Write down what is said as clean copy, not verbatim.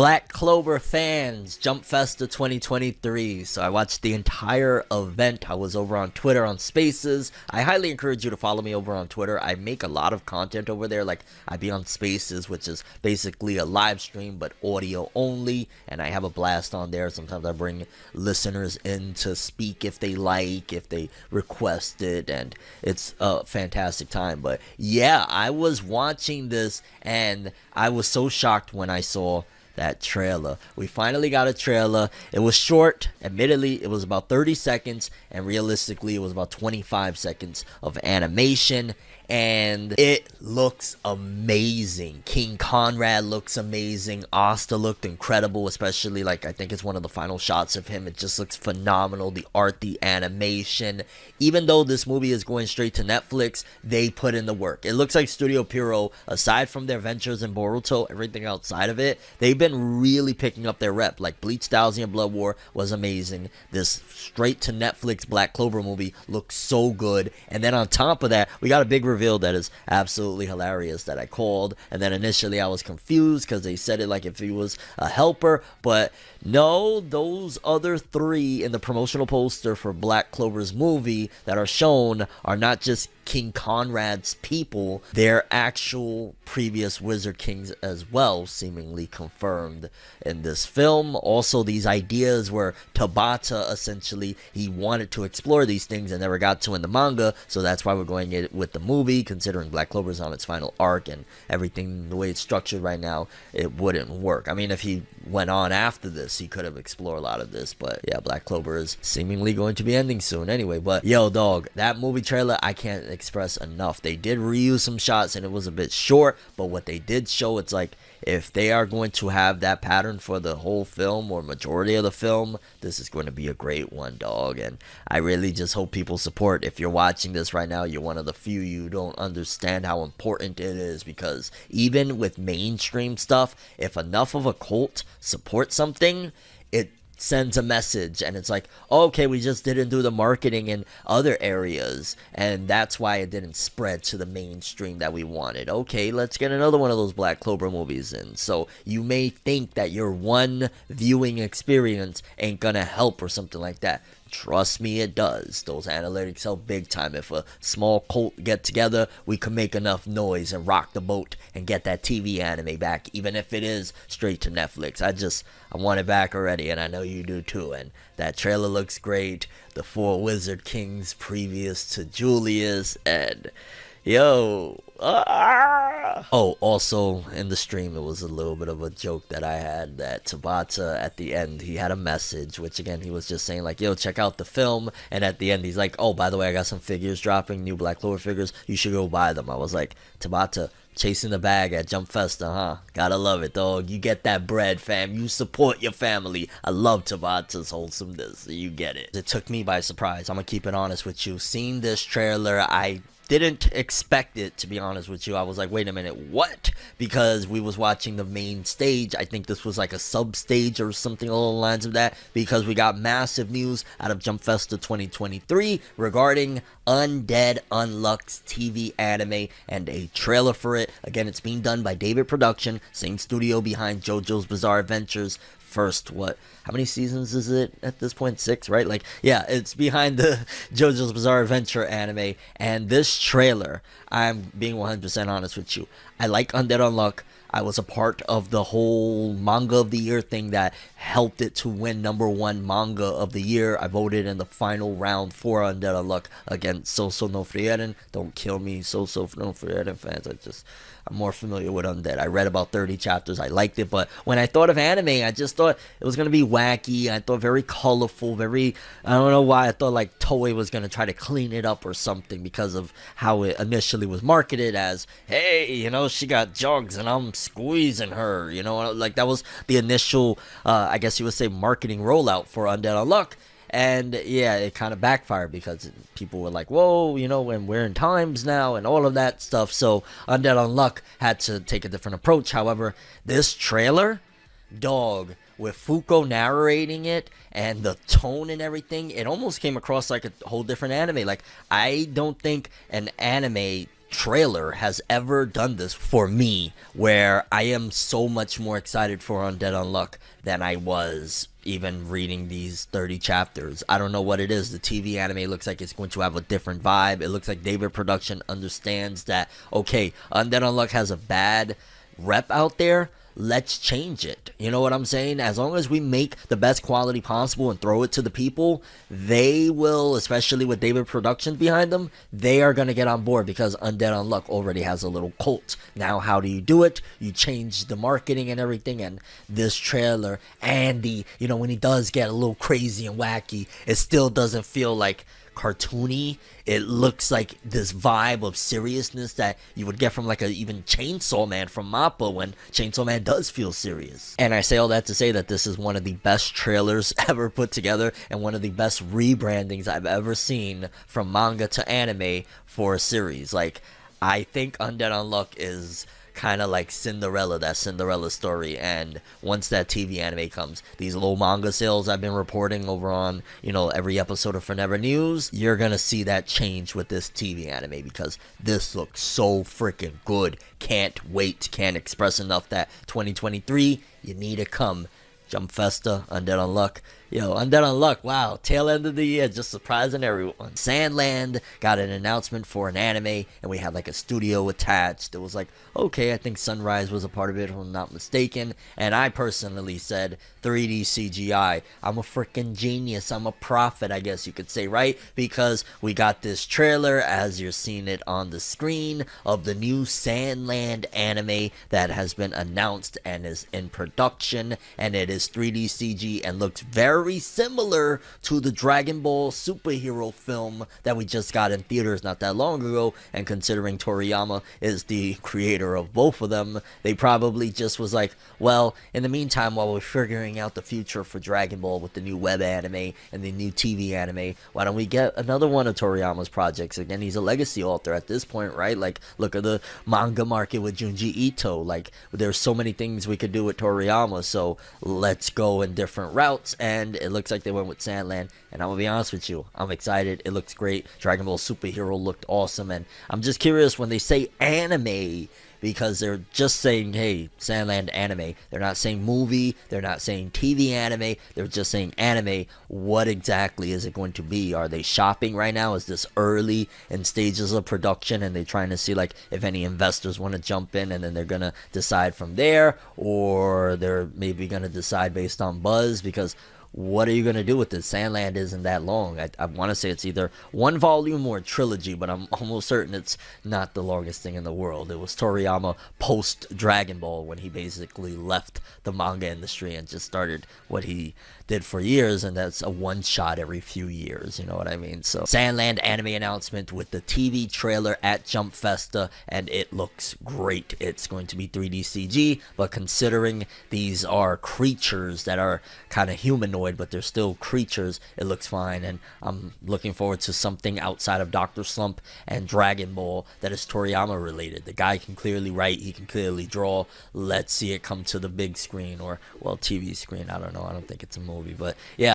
Black Clover fans, Jump Festa 2023. So I watched the entire event. I was over on Twitter on Spaces. I highly encourage you to follow me over on Twitter. I make a lot of content over there. Like, I be on Spaces, which is basically a live stream but audio only, and I have a blast on there. Sometimes I bring listeners in to speak if they like, if they request it, and it's a fantastic time. But yeah, I was watching this and I was so shocked when I saw that trailer. We finally got a trailer. It was short. Admittedly, it was about 30 seconds, and realistically, it was about 25 seconds of animation. And it looks amazing. King Conrad looks amazing. Asta looked incredible, especially, like, I think it's one of the final shots of him. It just looks phenomenal. The art, the animation. Even though this movie is going straight to Netflix, they put in the work. It looks like Studio Pierrot, aside from their ventures in Boruto, everything outside of it, they've been really picking up their rep. Like, Bleach Thousand and Blood War was amazing. This straight to Netflix Black Clover movie looks so good. And then on top of that, we got a big reveal that is absolutely hilarious that I called. And then initially I was confused because they said it like if he was a helper, but no, those other three in the promotional poster for Black Clover's movie that are shown are not just King Conrad's people, they're actual previous Wizard Kings as well, seemingly confirmed in this film. Also, these ideas where Tabata, essentially, he wanted to explore these things and never got to in the manga, so that's why we're going it with the movie, considering Black Clover's on its final arc and everything, the way it's structured right now, it wouldn't work. I mean, if he went on after this, he could have explored a lot of this, but yeah, Black Clover is seemingly going to be ending soon anyway. But yo, dog, that movie trailer, I can't express enough. They did reuse some shots and it was a bit short, but what they did show, it's like, if they are going to have that pattern for the whole film or majority of the film, this is going to be a great one, dog. And I really just hope people support. If you're watching this right now, you're one of the few, you don't understand how important it is, because even with mainstream stuff, if enough of a cult supports something, it sends a message, and it's like, okay, we just didn't do the marketing in other areas, and that's why it didn't spread to the mainstream that we wanted. Okay, let's get another one of those Black Clover movies in. So you may think that your one viewing experience ain't gonna help or something like that. Trust me, it does. Those analytics help big time. If a small cult get together, we can make enough noise and rock the boat and get that TV anime back, even if it is straight to Netflix. I want it back already, and I know you do too. And that trailer looks great. The 4 Wizard Kings previous to Julius, and yo, oh, also in the stream, it was a little bit of a joke that I had, that Tabata at the end, he had a message, which again, he was just saying like, yo, check out the film, and at the end, he's like, oh, by the way, I got some figures dropping, new Black Clover figures, you should go buy them. I was like, Tabata, chasing the bag at Jump Festa, huh? Gotta love it, dog. You get that bread, fam. You support your family. I love Tabata's wholesomeness. You get it. It took me by surprise. I'm gonna keep it honest with you. Seeing this trailer, I didn't expect it, to be honest with you. I was like, wait a minute, what? Because we was watching the main stage. I think this was like a sub stage or something along the lines of that, because we got massive news out of Jump Festa 2023 regarding Undead Unluck's TV anime and a trailer for it. Again, it's being done by David Production, same studio behind JoJo's Bizarre Adventures. First, how many seasons is it at this point? 6, right? Like, yeah, it's behind the JoJo's Bizarre Adventure anime. And this trailer, I'm being 100% honest with you, I like Undead Unluck. I was a part of the whole manga of the year thing that helped it to win #1 manga of the year. I voted in the final round for Undead Unluck against Sousou no Frieren. Don't kill me, Sousou no Frieren fans. I'm more familiar with Undead. I read about 30 chapters. I liked it, but when I thought of anime, I just thought it was going to be wacky. I thought very colorful, I don't know why. I thought like Toei was going to try to clean it up or something because of how it initially was marketed as, hey, you know, she got jugs and I'm squeezing her, you know, like that was the initial, I guess you would say, marketing rollout for Undead Unluck. And yeah, it kind of backfired because people were like, whoa, you know, and we're in times now and all of that stuff. So Undead Unluck had to take a different approach. However, this trailer, dog, with Fuko narrating it and the tone and everything, it almost came across like a whole different anime. Like, I don't think an anime trailer has ever done this for me, where I am so much more excited for Undead Unluck than I was even reading these 30 chapters. I don't know what it is. The TV anime looks like it's going to have a different vibe. It looks like David Production understands that, okay, Undead Unluck has a bad rep out there. Let's change it. You know what I'm saying? As long as we make the best quality possible and throw it to the people, they will, especially with David Productions behind them, they are going to get on board, because Undead Unluck already has a little cult. Now, how do you do it? You change the marketing and everything, and this trailer, Andy, you know, when he does get a little crazy and wacky, it still doesn't feel like cartoony. It looks like this vibe of seriousness that you would get from like a even Chainsaw Man from Mappa, when Chainsaw Man does feel serious. And I say all that to say that this is one of the best trailers ever put together, and one of the best rebrandings I've ever seen from manga to anime for a series. Like, I think Undead Unluck is kind of like Cinderella, that Cinderella story, and once that TV anime comes, these low manga sales I've been reporting over on, you know, every episode of FORNEVERNEWS, you're gonna see that change with this TV anime, because this looks so freaking good. Can't wait. Can't express enough that 2023, you need to come. Jump Festa, Undead Unluck. Yo, Undead Unluck, wow, tail end of the year, just surprising everyone. Sandland got an announcement for an anime, and we had like a studio attached. It was like, okay, I think Sunrise was a part of it, if I'm not mistaken. And I personally said 3D CGI. I'm a freaking genius. I'm a prophet, I guess you could say, right? Because we got this trailer, as you're seeing it on the screen, of the new Sandland anime that has been announced and is in production, and it is 3D CG and looks very similar to the Dragon Ball superhero film that we just got in theaters not that long ago. And considering Toriyama is the creator of both of them, they probably just was like, well, in the meantime, while we're figuring out the future for Dragon Ball with the new web anime and the new TV anime, why don't we get another one of Toriyama's projects? Again, he's a legacy author at this point, right? Like, look at the manga market with Junji Ito. Like, there's so many things we could do with Toriyama, so let's go in different routes. And it looks like they went with Sandland, and I'm gonna be honest with you, I'm excited. It looks great. Dragon Ball Superhero looked awesome, and I'm just curious when they say anime, because they're just saying, hey, Sandland anime. They're not saying movie, they're not saying TV anime, they're just saying anime. What exactly is it going to be? Are they shopping right now? Is this early in stages of production, and they're trying to see like if any investors want to jump in, and then they're gonna decide from there, or they're maybe gonna decide based on buzz? Because what are you going to do with this? Sandland isn't that long. I want to say it's either one volume or a trilogy, but I'm almost certain it's not the longest thing in the world. It was Toriyama post Dragon Ball, when he basically left the manga industry and just started what he did for years, and that's a one shot every few years, you know what I mean? So Sandland anime announcement with the TV trailer at Jump Festa, and it looks great. It's going to be 3D CG, but considering these are creatures that are kind of humanoid, but they're still creatures, it looks fine. And I'm looking forward to something outside of Dr. Slump and Dragon Ball that is Toriyama related. The guy can clearly write, he can clearly draw. Let's see it come to the big screen, or, well, TV screen. I don't know, I don't think it's a movie, but yeah.